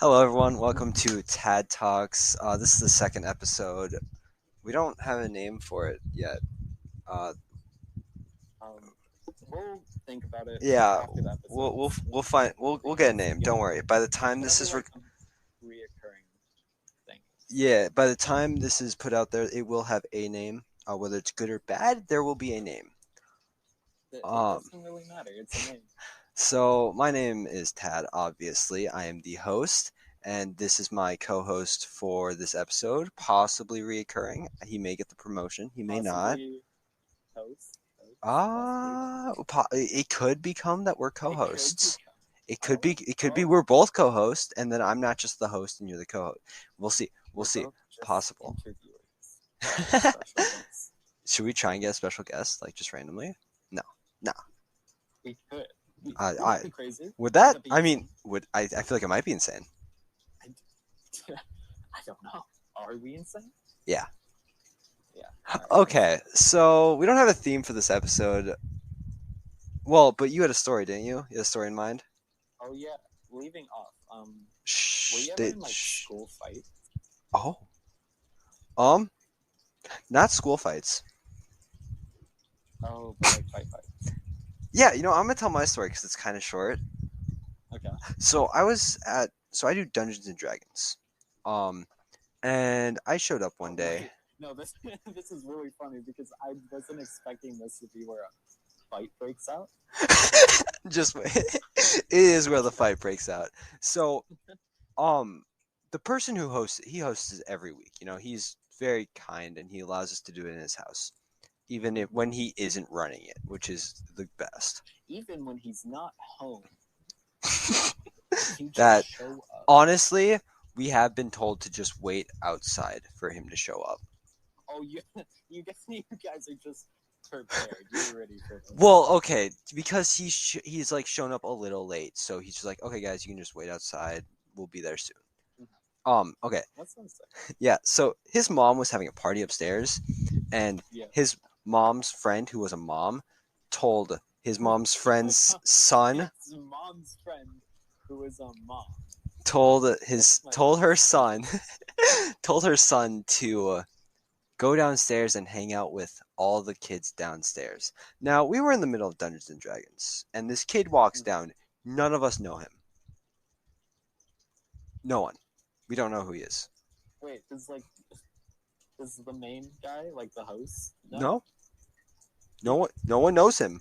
Hello, everyone. Welcome to Tad Talks. This is the second episode. We don't have a name for it yet. Uh, Um, we'll think about it yeah, after the we'll episode. we'll we'll find we'll get a name. Don't worry. By the time That'll this be is like a reoccurring thing. by the time this is put out there, it will have a name. Whether it's good or bad, there will be a name. It Um, doesn't really matter. It's a name. so my name is Tad. Obviously, I am the host, and this is my co-host for this episode. Possibly reoccurring. He may get the promotion. He may not. Possibly possibly. It could become that we're It could co-hosts. become. It could be. Oh, It could be oh, we're both co-hosts, and then I'm not just the host and you're the co-host. We'll see. We'll we're see. both just Possible. interviewers, not special guests. Should we try and get a special guest, like just randomly? No, no. We could. I, Would I that be crazy? would that. Would that be I mean, insane? would I feel like it might be insane. I, I don't know. Are we insane? Yeah. Yeah. All right, Okay. So we don't have a theme for this episode. Well, but you had a story, didn't you? You had a story in mind. Oh yeah. Leaving off. Were Shh. you ever in like school fight? Oh. Um. Not school fights. Oh, but like fight. Yeah, I'm gonna tell my story because it's kind of short. Okay. So I do Dungeons and Dragons, and I showed up one day. Wait, no, this this is really funny because I wasn't expecting this to be where a fight breaks out. Just wait. It is where the fight breaks out. So, the person who hosts it every week. He's very kind and he allows us to do it in his house, even if when he isn't running it, which is the best. Even when he's not home, he just That show up. honestly, we have been told to just wait outside for him to show up. Oh, you guys are just prepared. You're ready for this. Well, okay, because he's like shown up a little late, so he's just like, okay, guys, you can just wait outside. We'll be there soon. Okay, That sounds sick. yeah. So his mom was having a party upstairs, and Yeah. his mom's friend, who was a mom, told his mom's friend's son His mom's friend, who is a mom. told her mom's son told her son to go downstairs and hang out with all the kids downstairs. Now, we were in the middle of Dungeons and Dragons, and this kid walks down. None of us know him. No one. We don't know who he is. Wait, is the main guy like the host? No. No one knows him.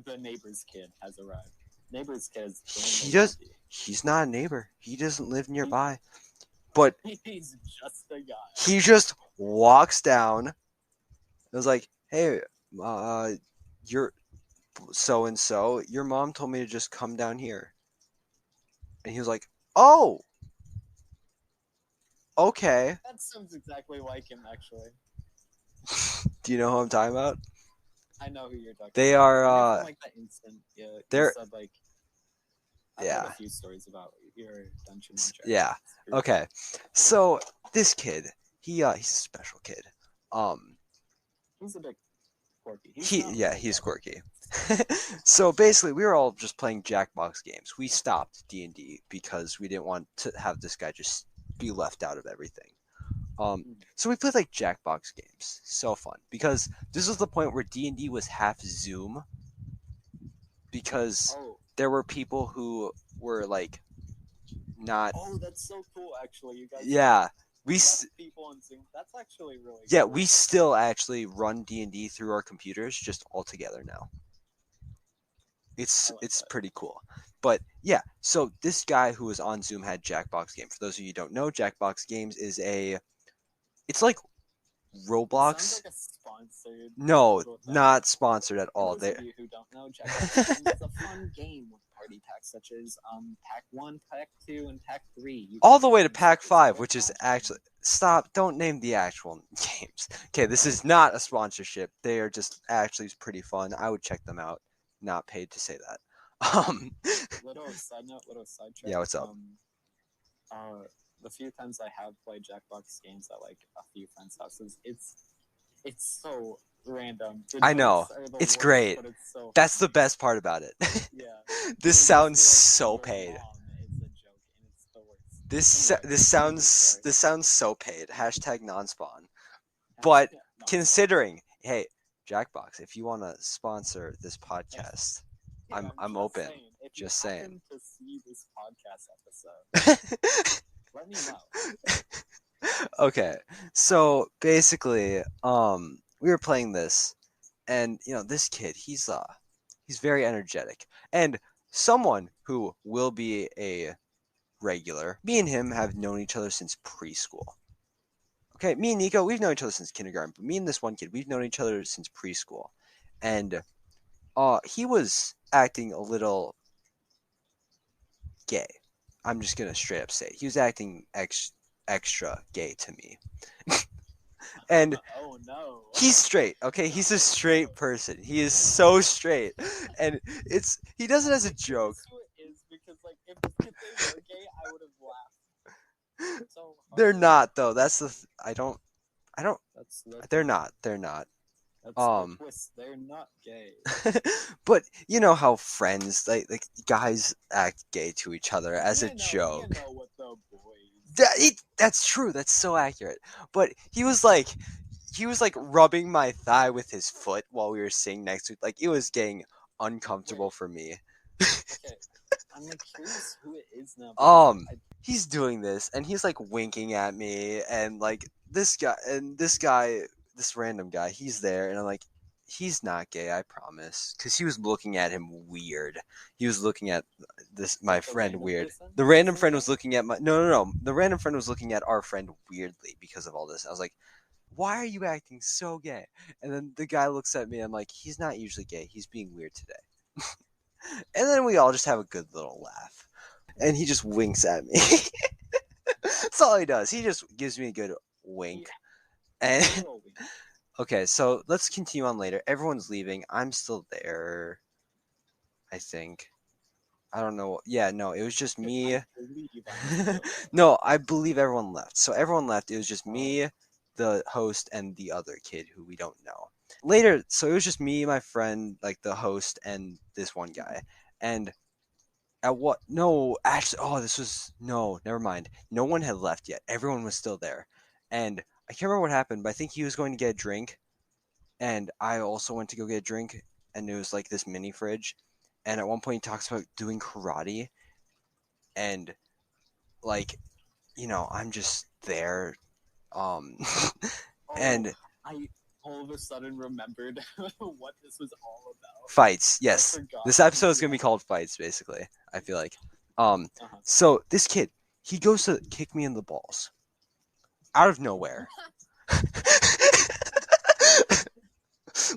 The neighbor's kid has arrived. Neighbor's kid is He's not a neighbor. He doesn't live nearby. But he's just a guy. he just walks down. It was like, hey, you're so and so. Your mom told me to just come down here. And he was like, oh, okay. That sounds exactly like him, actually. Do you know who I'm talking about? I know who you're talking They about. are, Like that instant. Yeah, they're- you said, like, I've Yeah. heard a few stories about your Dungeon and Dragons. Yeah. Okay. So this kid, he's a special kid. He's a bit quirky. He's quirky. So basically, we were all just playing Jackbox games. We stopped D&D because we didn't want to have this guy just be left out of everything. So we played like Jackbox games. So fun because this was the point where D&D was half Zoom because there were people who were like not. Oh, that's so cool! Actually, you guys. Yeah. People on Zoom. That's actually really. Yeah, cool. we still actually run D&D through our computers, just all together now. It's pretty cool. But yeah, so this guy who was on Zoom had Jackbox Game. For those of you who don't know, Jackbox Games is it's like Roblox. It sounds like a sponsored. No, not sponsored at all. For those of you who don't know, Jackbox Games is a fun game with party packs such as Pack 1, Pack 2, and Pack 3. All the way to Pack 5, which is actually... Stop, don't name the actual games. Okay, this is not a sponsorship. They are just actually pretty fun. I would check them out. Not paid to say that. Little side note, little sidetrack. Yeah, what's up? The few times I have played Jackbox games at like a few friends' houses, it's so random. I know. It's worst, great. It's so That's the best part about it. yeah. This sounds so paid. Mom is a joke, and it's the worst. Anyway, continue the story. This sounds so paid. Hashtag non-spawn. But Hashtag not spawn. considering, hey, Jackbox, if you want to sponsor this podcast, Hey, I'm I'm just open. saying, if you Just saying. happen to see this podcast episode, let me know. Okay, so basically, we were playing this, and this kid, he's very energetic, and someone who will be a regular. Me and him have known each other since preschool. Okay, me and Nico, we've known each other since kindergarten, but me and this one kid, we've known each other since preschool, and he was acting a little gay. I'm just gonna straight up say it. He was acting extra gay to me, and Oh no. he's straight. Okay, he's a straight No. person. He is so straight, and he does it Are as a you joke. curious who it is? Because like, if they were gay, I would have laughed so They're hard. not though. I don't. That's the They're twist. not. They're not. That's the Um, twist. They're not gay. but you know how friends like guys act gay to each other as a You joke. know what the boys. That's true. That's so accurate. But he was like rubbing my thigh with his foot while we were sitting next to it. Like it was getting uncomfortable Wait, for me. okay. I'm like curious who it is now because like Um, he's doing this and he's like winking at me and like this random guy, he's there and I'm like, he's not gay, I promise, because he was looking at him weird. He was looking at this my like the friend random weird. person The random wasn't friend gay. was looking at my no. The random friend was looking at our friend weirdly because of all this. I was like, why are you acting so gay? And then the guy looks at me. I'm like, he's not usually gay. He's being weird today. And then we all just have a good little laugh. And he just winks at me. That's all he does. He just gives me a good wink. Yeah, And a little weird. okay, so let's continue on later. Everyone's leaving. I'm still there, I think. I don't know. Yeah, no, it was just me. I believe I'm still there. No, I believe everyone left. So everyone left. It was just Oh, me, the host, and the other kid who we don't know. Later, so it was just me, my friend, like the host, and this one guy. And at what? No, actually, oh, this was no. Never mind. No one had left yet. Everyone was still there, and I can't remember what happened, but I think he was going to get a drink, and I also went to go get a drink, and it was like this mini fridge, and at one point he talks about doing karate, and like I'm just there, um, oh, and I all of a sudden remembered what this was all about. fights. I Yes, forgot. this episode is gonna be Yeah. called fights, basically. I feel like, um, Uh-huh. so this kid, he goes to kick me in the balls out of nowhere.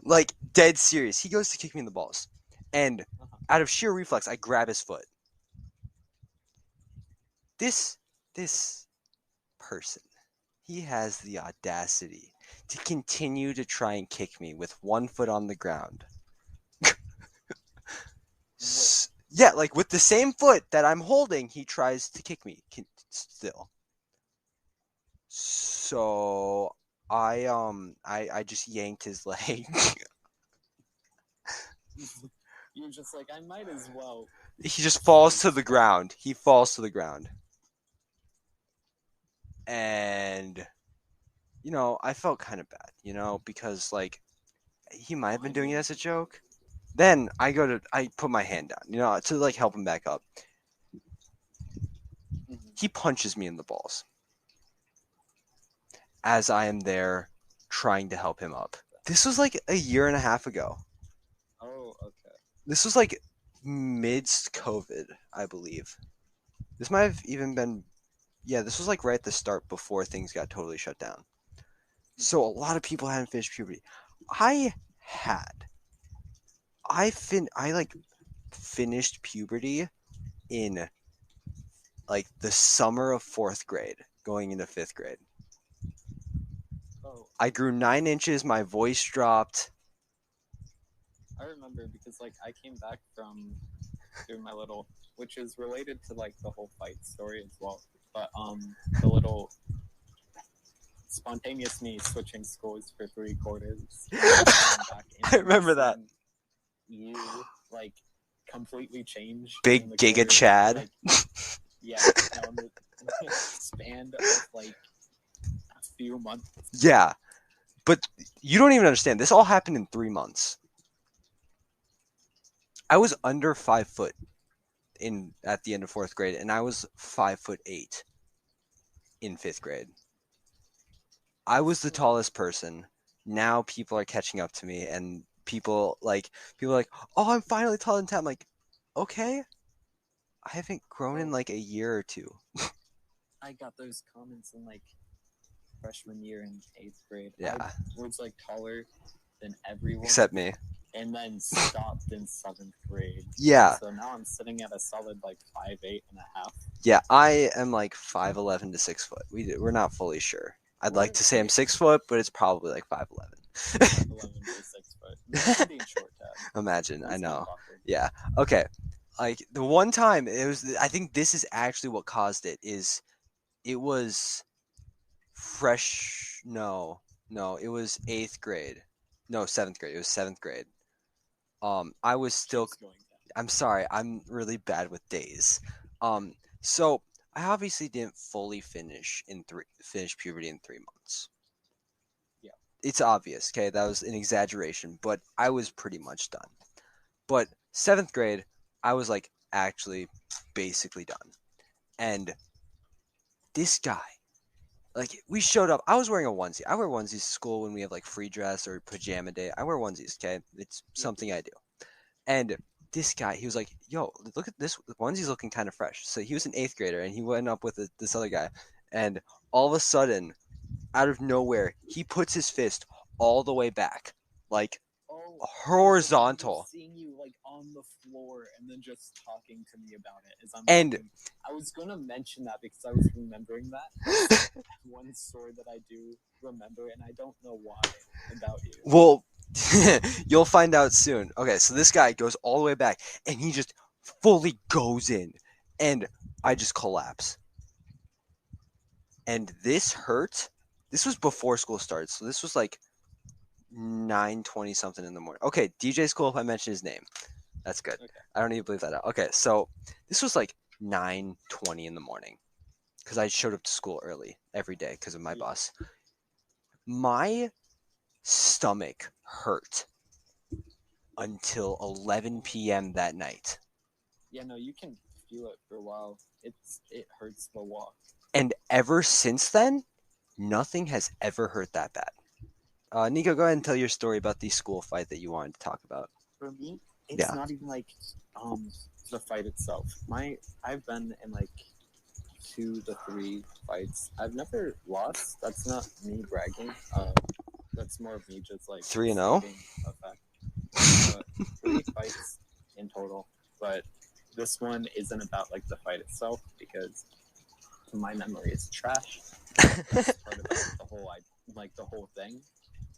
Like dead serious. He goes to kick me in the balls, and Uh-huh. out of sheer reflex, I grab his foot. This person, he has the audacity to continue to try and kick me with one foot on the ground. Wait. Yeah, like with the same foot that I'm holding, he tries to kick me still. So I just yanked his leg. You're just like, I might as well. He just Stay falls to the put. ground. He falls to the ground. And I felt kind of bad, because like he might have I been doing it mean, as a joke. Then I put my hand down, to like help him back up. mhm. He punches me in the balls as I am there trying to help him up. This was like a year and a half ago. Oh, okay. This was like midst COVID, I believe. This might have even been, yeah, this was like right at the start before things got totally shut down. So a lot of people hadn't finished puberty. I had. I like finished puberty in like the summer of fourth grade, going into fifth grade. Oh, I grew 9 inches. My voice dropped. I remember because like I came back from doing my little, which is related to like the whole fight story as well. But the little spontaneous me switching schools for 3 quarters and coming back I and remember that. seeing you like completely change in Big the Giga quarters. Chad. Like, yeah, no, span of like a few months. Yeah, but you don't even understand. This all happened in 3 months. I was under 5 foot at the end of 4th grade, and I was 5'8" in 5th grade. I was the tallest person. Now people are catching up to me, and people are like, "Oh, I'm finally taller than Ted." I'm like, okay, I haven't grown in like a year or two. I got those comments in like freshman year in 8th grade. Yeah. I was like taller than everyone Except me. and then stopped in 7th grade. Yeah. So now I'm sitting at a solid like 5'8.5". Yeah, I am like 5'11" to 6 foot. We're not fully sure. I'd like to say I'm 6 foot, but it's probably like 5'11". 5'11" to 6 foot. Imagine being short, Dad. Imagine, That's I kind know. of awkward. Yeah. Okay. Like the one time I think this is actually what caused it. It was it was 8th grade. No, 7th grade. It was 7th grade. I was still. Keeps going down. I'm sorry. I'm really bad with days. So I obviously didn't fully finish puberty in 3 months. Yeah. It's obvious. Okay, that was an exaggeration, but I was pretty much done. But 7th grade, I was like actually basically done. And this guy, like, we showed up. I was wearing a onesie. I wear onesies to school when we have like free dress or pajama day. I wear onesies. Okay, it's something I do. And this guy, he was like, "Yo, look at this onesie's looking kind of fresh." So he was an 8th grader, and he went up with this other guy, and all of a sudden, out of nowhere, he puts his fist all the way back, like horizontal. Seeing you like on the floor and then just talking to me about it as I'm And walking. I was gonna mention that because I was remembering that. One story that I do remember, and I don't know why about you. Well, you'll find out soon. Okay, so this guy goes all the way back, and he just fully goes in, and I just collapse. And this hurt. This was before school started, so this was like 9:20 something in the morning. Okay, DJ's cool if I mention his name. That's good. Okay. I don't need to bleep that out. Okay, so this was like 9:20 in the morning because I showed up to school early every day because of my bus. My stomach hurt until 11 p.m. that night. Yeah, no, you can feel it for a while. It hurts the walk. And ever since then, nothing has ever hurt that bad. Nico, go ahead and tell your story about the school fight that you wanted to talk about. For me, it's not even like the fight itself. I've been in like 2 to 3 fights. I've never lost. That's not me bragging. That's more of me just like 3-0. stating a fact. 3 fights in total, but this one isn't about like the fight itself because my memory is trash. The best part about the whole thing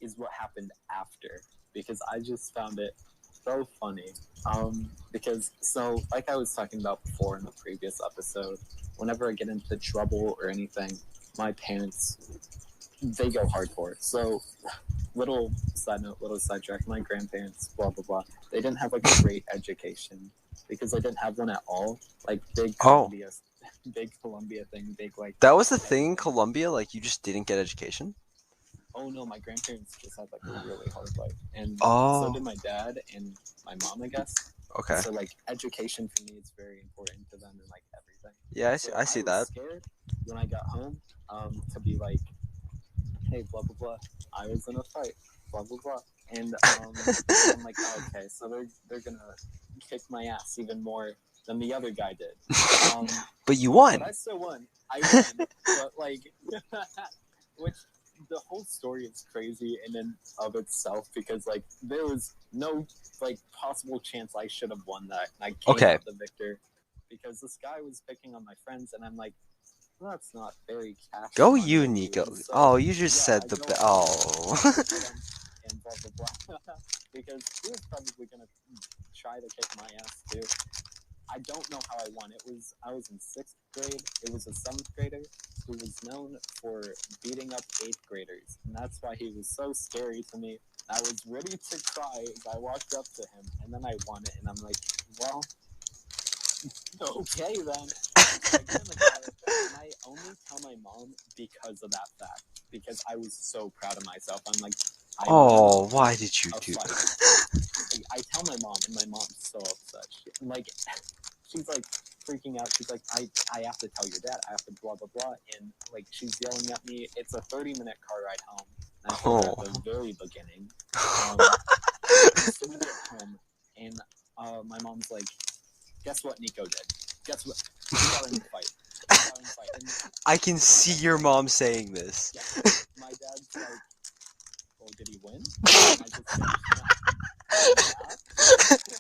is what happened after, because I just found it so funny. Because like I was talking about before in the previous episode, whenever I get into trouble or anything, my parents, they go hardcore. So little side note, little sidetrack, my grandparents, blah blah blah, they didn't have like a great education because they didn't have one at all. Like big Columbia thing, big like that was the thing in Columbia, like you just didn't get education. Oh no, my grandparents just had like a really hard life, and so did my dad and my mom, I guess. Okay. So like education for me is very important to them and like everything. Yeah, I see was that. scared when I got home to be like, hey, blah blah blah, I was in a fight, blah blah blah, and I'm like, oh, okay, so they're gonna kick my ass even more than the other guy did. But you won. But I still won. I won, but like, which. The whole story is crazy in and of itself because like there was no like possible chance I should have won that. And I came out the victor because this guy was picking on my friends, and I'm like, well, that's not very cash. Go you, Nico. So, you just said the and blah blah blah because he was probably gonna try to kick my ass too. I don't know how I won. I was in 6th grade. It was a 7th grader who was known for beating up 8th graders, and that's why he was so scary to me. I was ready to cry as I walked up to him, and then I won it, and I'm like, well, okay then. Again about it, and I only tell my mom because of that fact. Because I was so proud of myself. I'm like, I Oh, won why did you a do fight. that? I tell my mom, and my mom's so upset. Like, she's like freaking out. She's like, I have to tell your dad. I have to blah blah blah. And like, she's yelling at me. It's a 30-minute car ride home. And I told her at the very beginning. So we get home, and my mom's like, guess what Nico did? Guess what? We got in a fight. And I can see your mom saying this. yeah, my dad's like, well, did he win? And I just said, no. Yeah.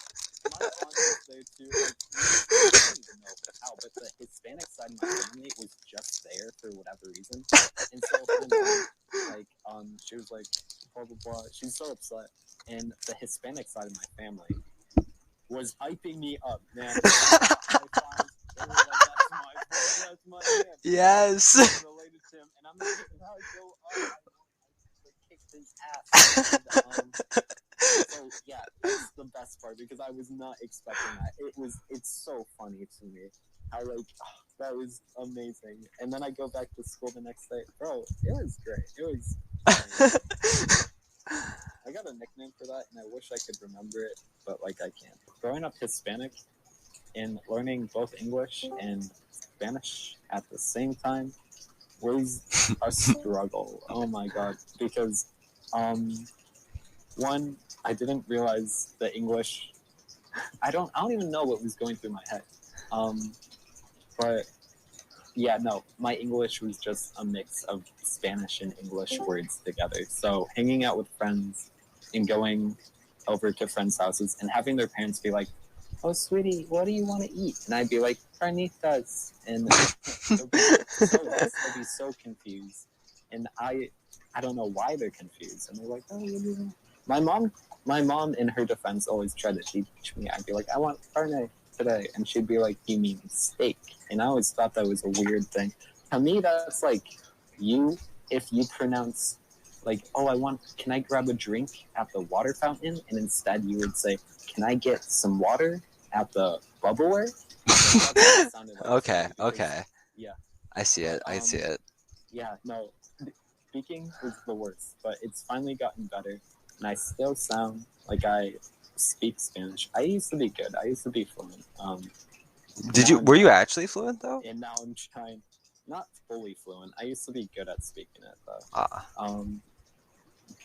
My aunt was there too. Like, I don't even know how, but the Hispanic side of my family was just there for whatever reason. And so when she was like, blah blah blah. She's so upset, and the Hispanic side of my family was hyping me up, man. High fives. They were like, that's my man. Yes. I'm related to him, and I'm like, how go up? I kicked his ass. And, so yeah, that's the best part because I was not expecting that. It's so funny to me how that was amazing. And then I go back to school the next day, bro. It was great. It was amazing. I got a nickname for that, and I wish I could remember it, but I can't. Growing up Hispanic and learning both English and Spanish at the same time was a struggle. Oh my god, because one, I didn't realize the English. I don't even know what was going through my head. But yeah, no, my English was just a mix of Spanish and English words together. So hanging out with friends and going over to friends' houses and having their parents be like, "Oh, sweetie, what do you want to eat?" And I'd be like, "Carnitas," and they'll be so confused. And I don't know why they're confused. And they're like, "Oh, what do you want?" My mom, in her defense, always tried to teach me. I'd be like, "I want carne today," and she'd be like, "You mean steak?" And I always thought that was a weird thing. To me, that's like if you pronounce like, "Oh, can I grab a drink at the water fountain?" And instead you would say, "Can I get some water at the Bubbleware?" Like Okay. because, Okay. yeah. I see it. I see it. Yeah, no. Speaking was the worst, but it's finally gotten better, and I still sound like I speak Spanish. I used to be good. I used to be fluent. Were you actually fluent though? And now I'm trying, not fully fluent. I used to be good at speaking it though. Ah.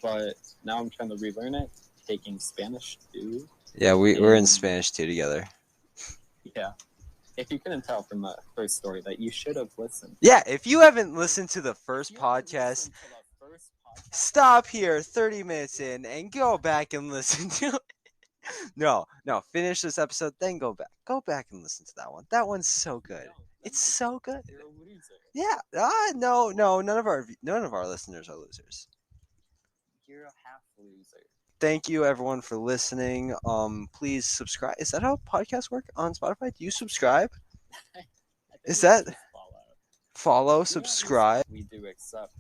But now I'm trying to relearn it, taking Spanish too. Yeah, we're in Spanish too together. Yeah. If you couldn't tell from the first story that you should have listened. Yeah, if you haven't listened to the first podcast, stop here 30 minutes in and go back and listen to it. No, finish this episode, then go back. Go back and listen to that one. That one's so good. It's so good. You're a loser. Yeah. No, none of our listeners are losers. You're a half loser. Thank you everyone for listening. Please subscribe. Is that how podcasts work on Spotify? Do you subscribe? Is that follow, subscribe? We do accept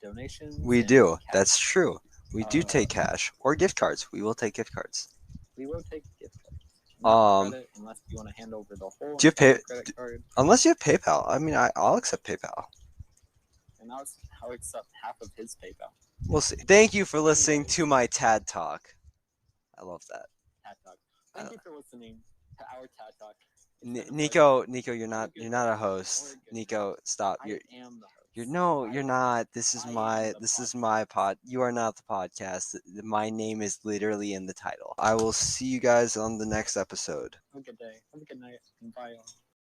donations. We do. That's true. We do take cash or gift cards. We will take gift cards. We will take gift cards. Credit, unless you want to hand over the whole credit card. Unless you have PayPal. I mean, I'll accept PayPal. And I'll accept half of his PayPal. We'll see. Thank you for listening to my TAD Talk. I love that. TAD Talk. Thank you for listening to our TAD Talk. Nico, you're not a host. Nico, stop. I am the host. You're not. This is my pod. You are not the podcast. My name is literally in the title. I will see you guys on the next episode. Have a good day. Have a good night. And bye, y'all.